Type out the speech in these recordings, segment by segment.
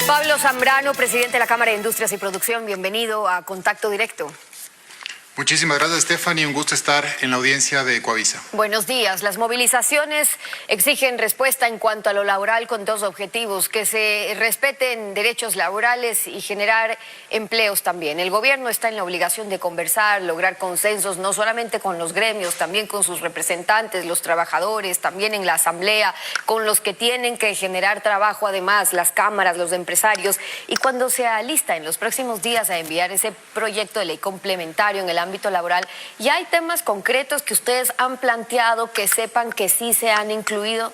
Pablo Zambrano, presidente de la Cámara de Industrias y Producción, bienvenido a Contacto Directo. Muchísimas gracias, Stephanie. Un gusto estar en la audiencia de Ecuavisa. Buenos días. Las movilizaciones exigen respuesta en cuanto a lo laboral con dos objetivos: que se respeten derechos laborales y generar empleos también. El gobierno está en la obligación de conversar, lograr consensos, no solamente con los gremios, también con sus representantes, los trabajadores, también en la asamblea, con los que tienen que generar trabajo, además, las cámaras, los empresarios. Y cuando se alista en los próximos días a enviar ese proyecto de ley complementario en el ámbito laboral, ¿ya hay temas concretos que ustedes han planteado que sepan que sí se han incluido?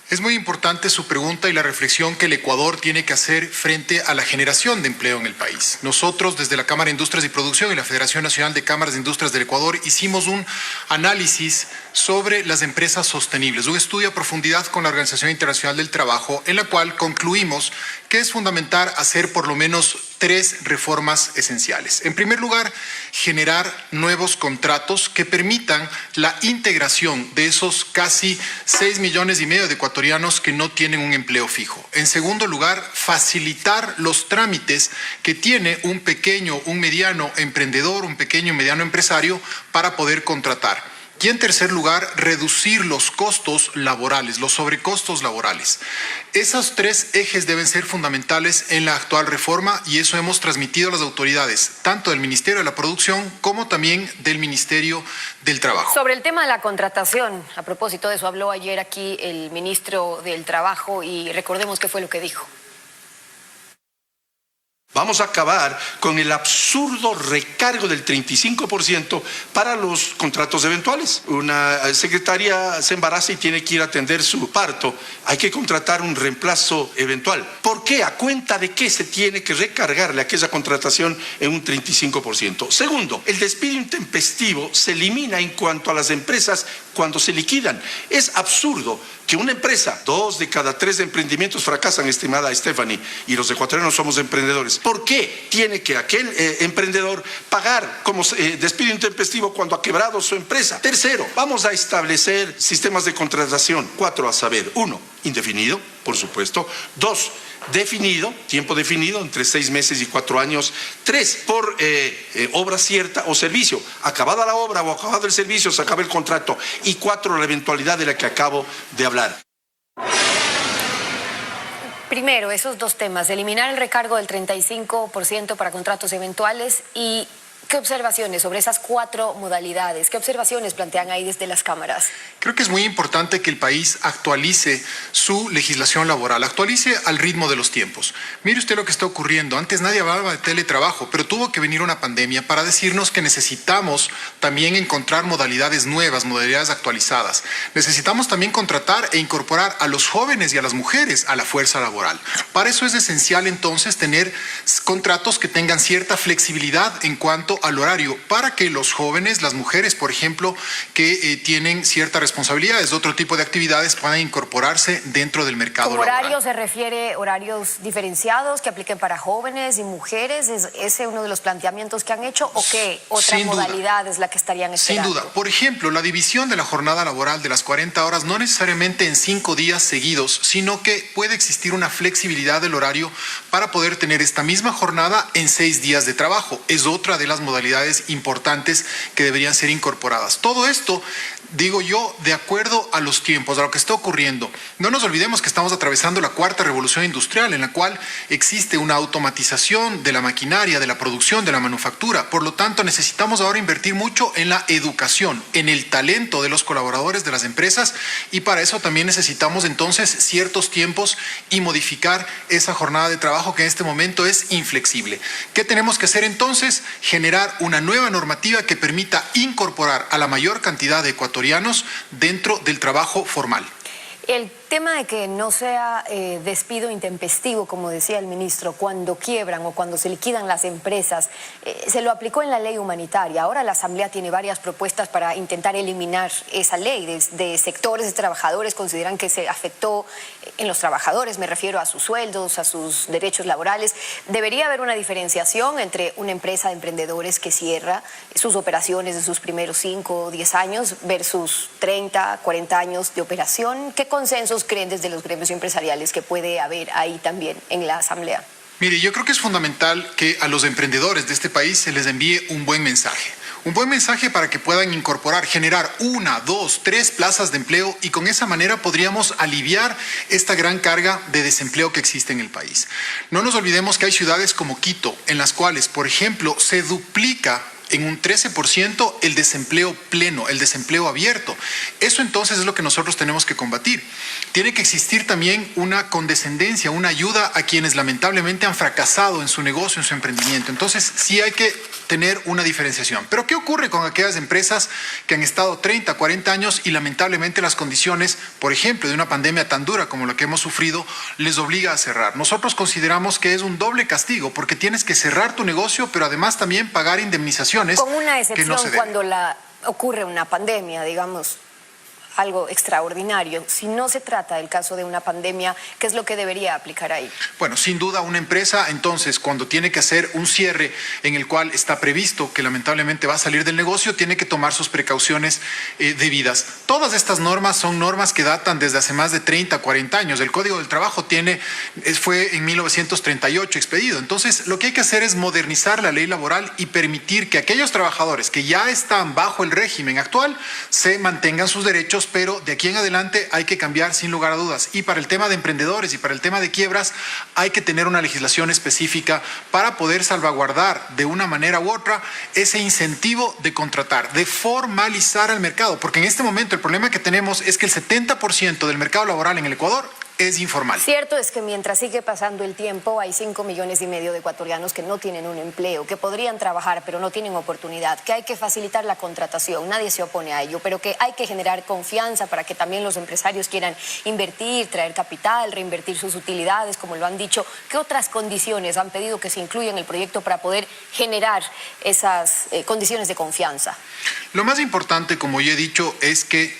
Es muy importante su pregunta y la reflexión que el Ecuador tiene que hacer frente a la generación de empleo en el país. Nosotros, desde la Cámara de Industrias y Producción y la Federación Nacional de Cámaras de Industrias del Ecuador, hicimos un análisis sobre las empresas sostenibles, un estudio a profundidad con la Organización Internacional del Trabajo, en la cual concluimos que es fundamental hacer por lo menos 3 reformas esenciales. En primer lugar, generar nuevos contratos que permitan la integración de esos casi 6,5 millones de ecuatorianos que no tienen un empleo fijo. En segundo lugar, facilitar los trámites que tiene un pequeño, un mediano emprendedor, un pequeño y mediano empresario para poder contratar. Y en tercer lugar, reducir los costos laborales, los sobrecostos laborales. Esos 3 ejes deben ser fundamentales en la actual reforma y eso hemos transmitido a las autoridades, tanto del Ministerio de la Producción como también del Ministerio del Trabajo. Sobre el tema de la contratación, a propósito de eso, habló ayer aquí el ministro del Trabajo y recordemos qué fue lo que dijo. Vamos a acabar con el absurdo recargo del 35% para los contratos eventuales. Una secretaria se embaraza y tiene que ir a atender su parto. Hay que contratar un reemplazo eventual. ¿Por qué? ¿A cuenta de qué se tiene que recargarle aquella contratación en un 35%? Segundo, el despido intempestivo se elimina en cuanto a las empresas cuando se liquidan. Es absurdo que una empresa, 2 de cada 3 emprendimientos fracasan, estimada Stephanie, y los ecuatorianos somos emprendedores. ¿Por qué tiene que aquel emprendedor pagar como despido intempestivo cuando ha quebrado su empresa? Tercero, vamos a establecer sistemas de contratación. 4 a saber: 1, indefinido, por supuesto. 2, definido, tiempo definido, entre 6 meses y 4 años. 3, por obra cierta o servicio. Acabada la obra o acabado el servicio, se acaba el contrato. Y 4, la eventualidad de la que acabo de hablar. Primero, esos 2 temas: eliminar el recargo del 35% para contratos eventuales y ¿qué observaciones sobre esas 4 modalidades? ¿Qué observaciones plantean ahí desde las cámaras? Creo que es muy importante que el país actualice su legislación laboral, actualice al ritmo de los tiempos. Mire usted lo que está ocurriendo. Antes nadie hablaba de teletrabajo, pero tuvo que venir una pandemia para decirnos que necesitamos también encontrar modalidades nuevas, modalidades actualizadas. Necesitamos también contratar e incorporar a los jóvenes y a las mujeres a la fuerza laboral. Para eso es esencial entonces tener contratos que tengan cierta flexibilidad en cuanto al horario, para que los jóvenes, las mujeres, por ejemplo, que tienen ciertas responsabilidades de otro tipo de actividades, puedan incorporarse dentro del mercado laboral. ¿Horario se refiere horarios diferenciados que apliquen para jóvenes y mujeres? ¿Es ese uno de los planteamientos que han hecho o qué otra modalidad es la que estarían esperando? Sin duda. Por ejemplo, la división de la jornada laboral de las 40 horas, no necesariamente en 5 días seguidos, sino que puede existir una flexibilidad del horario para poder tener esta misma jornada en 6 días de trabajo. Es otra de las modalidades importantes que deberían ser incorporadas. Todo esto, digo yo, de acuerdo a los tiempos, a lo que está ocurriendo. No nos olvidemos que estamos atravesando la 4ª revolución industrial, en la cual existe una automatización de la maquinaria, de la producción, de la manufactura. Por lo tanto, necesitamos ahora invertir mucho en la educación, en el talento de los colaboradores de las empresas, y para eso también necesitamos entonces ciertos tiempos y modificar esa jornada de trabajo que en este momento es inflexible. ¿Qué tenemos que hacer entonces? Generar una nueva normativa que permita incorporar a la mayor cantidad de ecuatorianos dentro del trabajo formal. El tema de que no sea despido intempestivo, como decía el ministro, cuando quiebran o cuando se liquidan las empresas, se lo aplicó en la ley humanitaria. Ahora la Asamblea tiene varias propuestas para intentar eliminar esa ley. De sectores de trabajadores consideran que se afectó en los trabajadores, me refiero a sus sueldos, a sus derechos laborales. Debería haber una diferenciación entre una empresa de emprendedores que cierra sus operaciones de sus primeros 5 o 10 años versus 30, 40 años de operación. ¿Qué consensos compromisos creen desde los gremios empresariales que puede haber ahí también en la Asamblea? Mire, yo creo que es fundamental que a los emprendedores de este país se les envíe un buen mensaje. Un buen mensaje para que puedan incorporar, generar 1, 2, 3 plazas de empleo y con esa manera podríamos aliviar esta gran carga de desempleo que existe en el país. No nos olvidemos que hay ciudades como Quito, en las cuales, por ejemplo, se duplica en un 13% el desempleo pleno, el desempleo abierto. Eso entonces es lo que nosotros tenemos que combatir. Tiene que existir también una condescendencia, una ayuda a quienes lamentablemente han fracasado en su negocio, en su emprendimiento. Entonces sí hay que tener una diferenciación. Pero ¿qué ocurre con aquellas empresas que han estado 30, 40 años y lamentablemente las condiciones, por ejemplo, de una pandemia tan dura como la que hemos sufrido, les obliga a cerrar? Nosotros consideramos que es un doble castigo porque tienes que cerrar tu negocio, pero además también pagar indemnizaciones. Con una excepción que no se debe. cuando ocurre una pandemia, digamos, algo extraordinario. Si no se trata del caso de una pandemia, ¿qué es lo que debería aplicar ahí? Bueno, sin duda una empresa, entonces, cuando tiene que hacer un cierre en el cual está previsto que lamentablemente va a salir del negocio, tiene que tomar sus precauciones debidas. Todas estas normas son normas que datan desde hace más de 30, 40 años. El Código del Trabajo fue en 1938 expedido. Entonces, lo que hay que hacer es modernizar la ley laboral y permitir que aquellos trabajadores que ya están bajo el régimen actual se mantengan sus derechos, pero de aquí en adelante hay que cambiar sin lugar a dudas. Y para el tema de emprendedores y para el tema de quiebras hay que tener una legislación específica para poder salvaguardar de una manera u otra ese incentivo de contratar, de formalizar al mercado, porque en este momento el problema que tenemos es que el 70% del mercado laboral en el Ecuador es informal. Cierto es que mientras sigue pasando el tiempo hay 5,5 millones de ecuatorianos que no tienen un empleo, que podrían trabajar pero no tienen oportunidad, que hay que facilitar la contratación, nadie se opone a ello, pero que hay que generar confianza para que también los empresarios quieran invertir, traer capital, reinvertir sus utilidades, como lo han dicho. ¿Qué otras condiciones han pedido que se incluyan en el proyecto para poder generar esas condiciones de confianza? Lo más importante, como ya he dicho, es que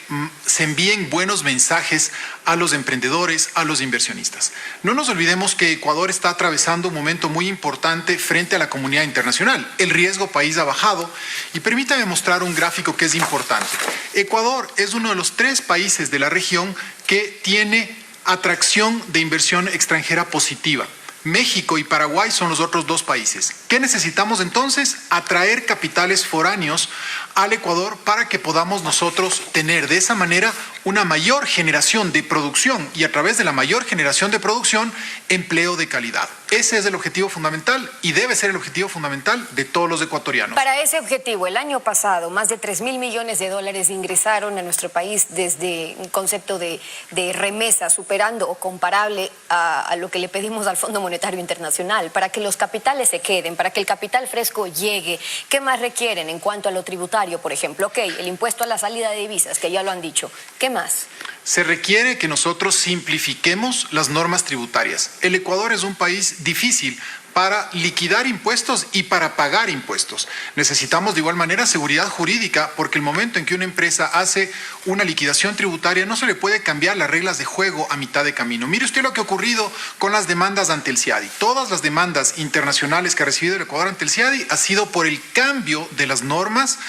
se envíen buenos mensajes a los emprendedores, a los inversionistas. No nos olvidemos que Ecuador está atravesando un momento muy importante frente a la comunidad internacional. El riesgo país ha bajado y permítame mostrar un gráfico que es importante. Ecuador es uno de los 3 países de la región que tiene atracción de inversión extranjera positiva. México y Paraguay son los otros 2 países. ¿Qué necesitamos entonces? Atraer capitales foráneos al Ecuador para que podamos nosotros tener de esa manera una mayor generación de producción y a través de la mayor generación de producción, empleo de calidad. Ese es el objetivo fundamental y debe ser el objetivo fundamental de todos los ecuatorianos. Para ese objetivo, el año pasado, más de 3,000 millones de dólares ingresaron a nuestro país desde un concepto de remesa, superando o comparable a lo que le pedimos al Fondo Monetario Internacional, para que los capitales se queden, para que el capital fresco llegue. ¿Qué más requieren en cuanto a lo tributario, por ejemplo? Ok, el impuesto a la salida de divisas, que ya lo han dicho. ¿Qué más? Se requiere que nosotros simplifiquemos las normas tributarias. El Ecuador es un país difícil para liquidar impuestos y para pagar impuestos. Necesitamos de igual manera seguridad jurídica porque el momento en que una empresa hace una liquidación tributaria no se le puede cambiar las reglas de juego a mitad de camino. Mire usted lo que ha ocurrido con las demandas ante el CIADI. Todas las demandas internacionales que ha recibido el Ecuador ante el CIADI ha sido por el cambio de las normas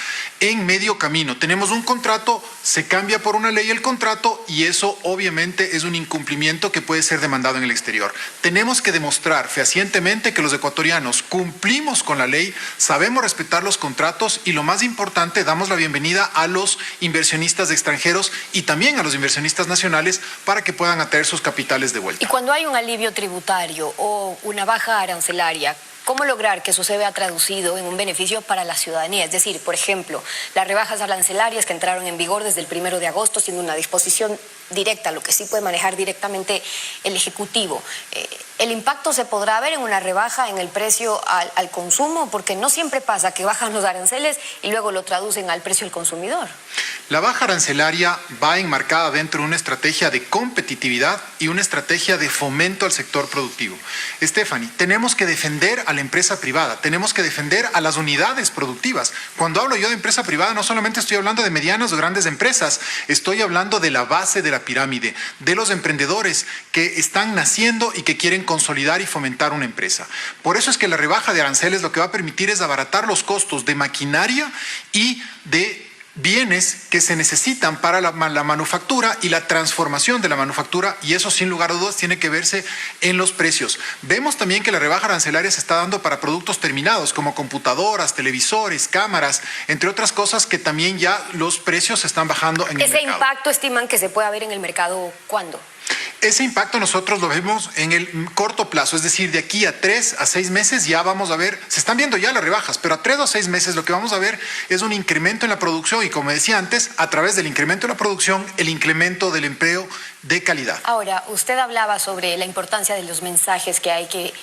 en medio camino. Tenemos un contrato, se cambia por una ley el contrato y eso obviamente es un incumplimiento que puede ser demandado en el exterior. Tenemos que demostrar fehacientemente que los ecuatorianos cumplimos con la ley, sabemos respetar los contratos y lo más importante, damos la bienvenida a los inversionistas extranjeros y también a los inversionistas nacionales para que puedan atraer sus capitales de vuelta. Y cuando hay un alivio tributario o una baja arancelaria, ¿cómo lograr que eso se vea traducido en un beneficio para la ciudadanía? Es decir, por ejemplo, las rebajas arancelarias que entraron en vigor desde el 1 de agosto, siendo una disposición directa, lo que sí puede manejar directamente el Ejecutivo. ¿El impacto se podrá ver en una rebaja en el precio al consumo? Porque no siempre pasa que bajan los aranceles y luego lo traducen al precio del consumidor. La baja arancelaria va enmarcada dentro de una estrategia de competitividad y una estrategia de fomento al sector productivo. Stephanie, tenemos que defender a la empresa privada, tenemos que defender a las unidades productivas. Cuando hablo yo de empresa privada, no solamente estoy hablando de medianas o grandes empresas, estoy hablando de la base de la pirámide, de los emprendedores que están naciendo y que quieren consolidar y fomentar una empresa. Por eso es que la rebaja de aranceles lo que va a permitir es abaratar los costos de maquinaria y de bienes que se necesitan para la manufactura y la transformación de la manufactura, y eso sin lugar a dudas tiene que verse en los precios. Vemos también que la rebaja arancelaria se está dando para productos terminados como computadoras, televisores, cámaras, entre otras cosas, que también ya los precios están bajando en el mercado. ¿Ese impacto estiman que se pueda ver en el mercado cuándo? Ese impacto nosotros lo vemos en el corto plazo, es decir, de aquí a 3 a 6 meses ya vamos a ver, se están viendo ya las rebajas, pero a 3 o 6 meses lo que vamos a ver es un incremento en la producción y, como decía antes, a través del incremento en la producción, el incremento del empleo de calidad. Ahora, usted hablaba sobre la importancia de los mensajes que hay que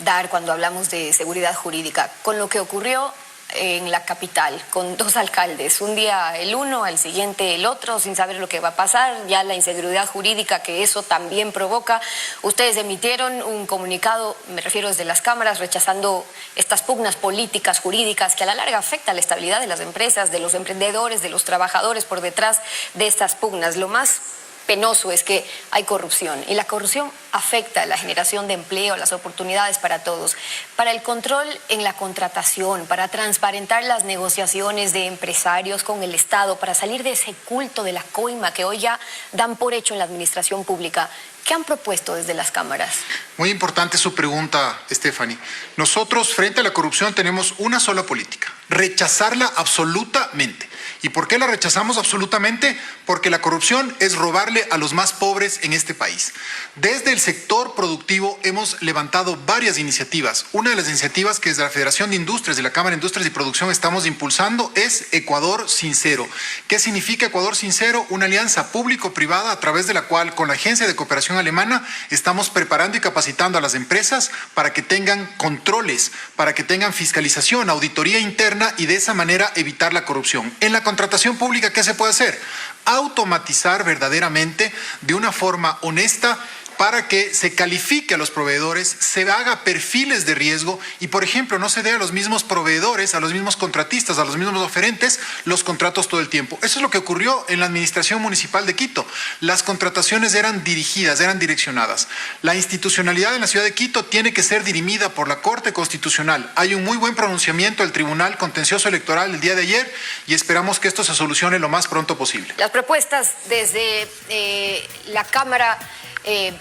dar cuando hablamos de seguridad jurídica. Con lo que ocurrió en la capital, con 2 alcaldes, un día el uno, al siguiente el otro, sin saber lo que va a pasar, ya la inseguridad jurídica que eso también provoca. Ustedes emitieron un comunicado, me refiero desde las cámaras, rechazando estas pugnas políticas, jurídicas, que a la larga afectan la estabilidad de las empresas, de los emprendedores, de los trabajadores por detrás de estas pugnas. Lo más penoso es que hay corrupción, y la corrupción afecta la generación de empleo, las oportunidades para todos. Para el control en la contratación, para transparentar las negociaciones de empresarios con el Estado, para salir de ese culto de la coima que hoy ya dan por hecho en la administración pública, ¿qué han propuesto desde las cámaras? Muy importante su pregunta, Stephanie. Nosotros, frente a la corrupción, tenemos una sola política: rechazarla absolutamente. ¿Y por qué la rechazamos absolutamente? Porque la corrupción es robarle a los más pobres en este país. Desde el sector productivo hemos levantado varias iniciativas. Una de las iniciativas que desde la Federación de Industrias, de la Cámara de Industrias y Producción, estamos impulsando es Ecuador Sincero. ¿Qué significa Ecuador Sincero? Una alianza público-privada a través de la cual, con la Agencia de Cooperación Alemana, estamos preparando y capacitando a las empresas para que tengan controles, para que tengan fiscalización, auditoría interna, y de esa manera evitar la corrupción. En la contratación pública, ¿qué se puede hacer? Automatizar verdaderamente, de una forma honesta, para que se califique a los proveedores, se haga perfiles de riesgo y, por ejemplo, no se dé a los mismos proveedores, a los mismos contratistas, a los mismos oferentes los contratos todo el tiempo. Eso es lo que ocurrió en la administración municipal de Quito. Las contrataciones eran dirigidas, eran direccionadas. La institucionalidad en la ciudad de Quito tiene que ser dirimida por la Corte Constitucional. Hay un muy buen pronunciamiento del Tribunal Contencioso Electoral el día de ayer y esperamos que esto se solucione lo más pronto posible. Las propuestas desde la Cámara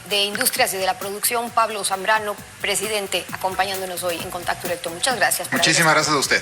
de Industrias y de la Producción, Pablo Zambrano, presidente, acompañándonos hoy en Contacto Directo. Muchas gracias. Muchísimas gracias a usted.